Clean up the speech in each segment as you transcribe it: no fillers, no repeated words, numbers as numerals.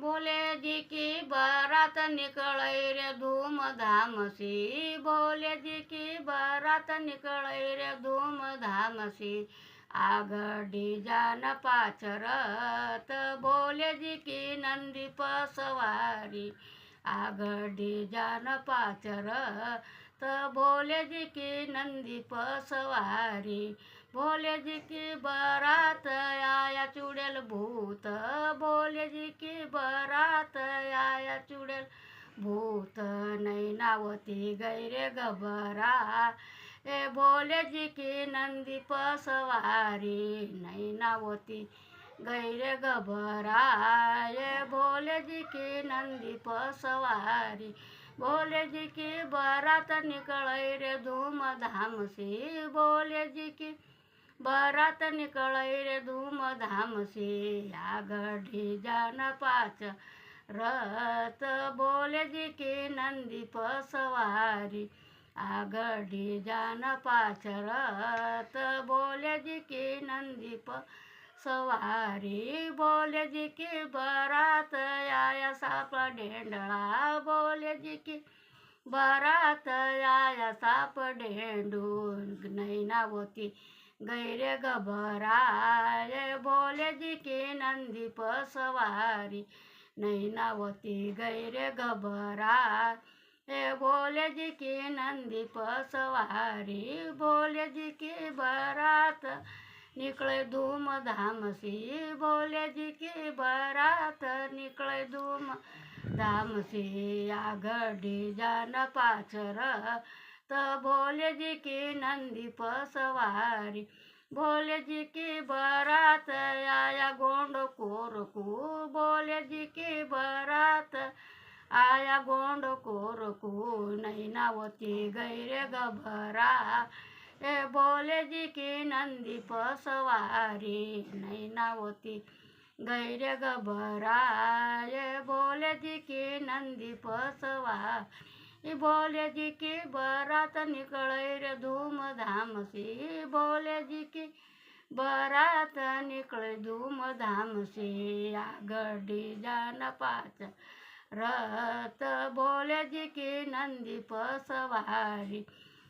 भोले जी की बारात निकले रे धूमधाम से, भोले जी की बारात निकले रे धूमधाम से। आगडी जान पाचरत भोले जी की नंदी पर सवारी, आगडी जान पाचरत भोले जी की नंदी पर सवारी। भोले जी की बारात आया चुड़ैल भूत, भोले जी की बारात आया चुड़ैल भूत। नैनावती गई रे घबरा, ए भोले जी की नंदी पर सवारी। नैनावती गई रे घबरा, ए भोले जी की नंदी पर सवारी। भोले जी की बारात निकले रे धूमधाम से, भोले जी की बारात निकले रे धूमधाम से। आगडी जान पाच रत भोले जी की नंदी पर सवारी, आगडी जान पाच रत भोले जी की नंदी पर सवारी। भोले जी की बारात आया साप ढेंडळा, भोले जी की बारात आया साप ढेंडून। नैनावती गई रे घबराए भोले जी की नंदी पर सवारी। नैनावती गई रे घबराए भोले जी की नंदी पर सवारी। भोले जी की बारात निकले धूमधाम से, भोले जी की बारात निकले धूमधाम से। आगडी जान पाचर भोले जी की नंदी पर सवारी। भोले जी की बारात आया गोंड कोरकू, भोले जी की बारात आया गोंड कोरकू। नैनावती गई रे घबरा, ए भोले जी की नंदी पर सवारी। नैनावती गई रे घबरा, ए भोले जी की नंदी पर सवारी। भोले जी की बारात निकले रे धूमधाम से, भोले जी की बारात निकले धूमधाम से। आगडी जान पाच रत भोले जी की नंदी पर सवारी,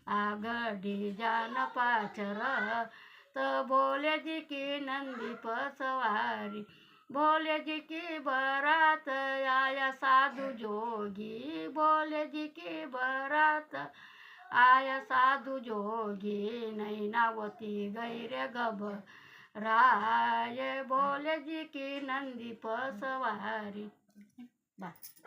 आगडी जान पाच रत भोले जी की नंदी पर सवारी। भोले जी की बारात आया साधु जोगी, भोले जी की बारात आया साधु जोगी। नैनावती गई रे घबराए भोले जी की नंदी पर सवारी। बस।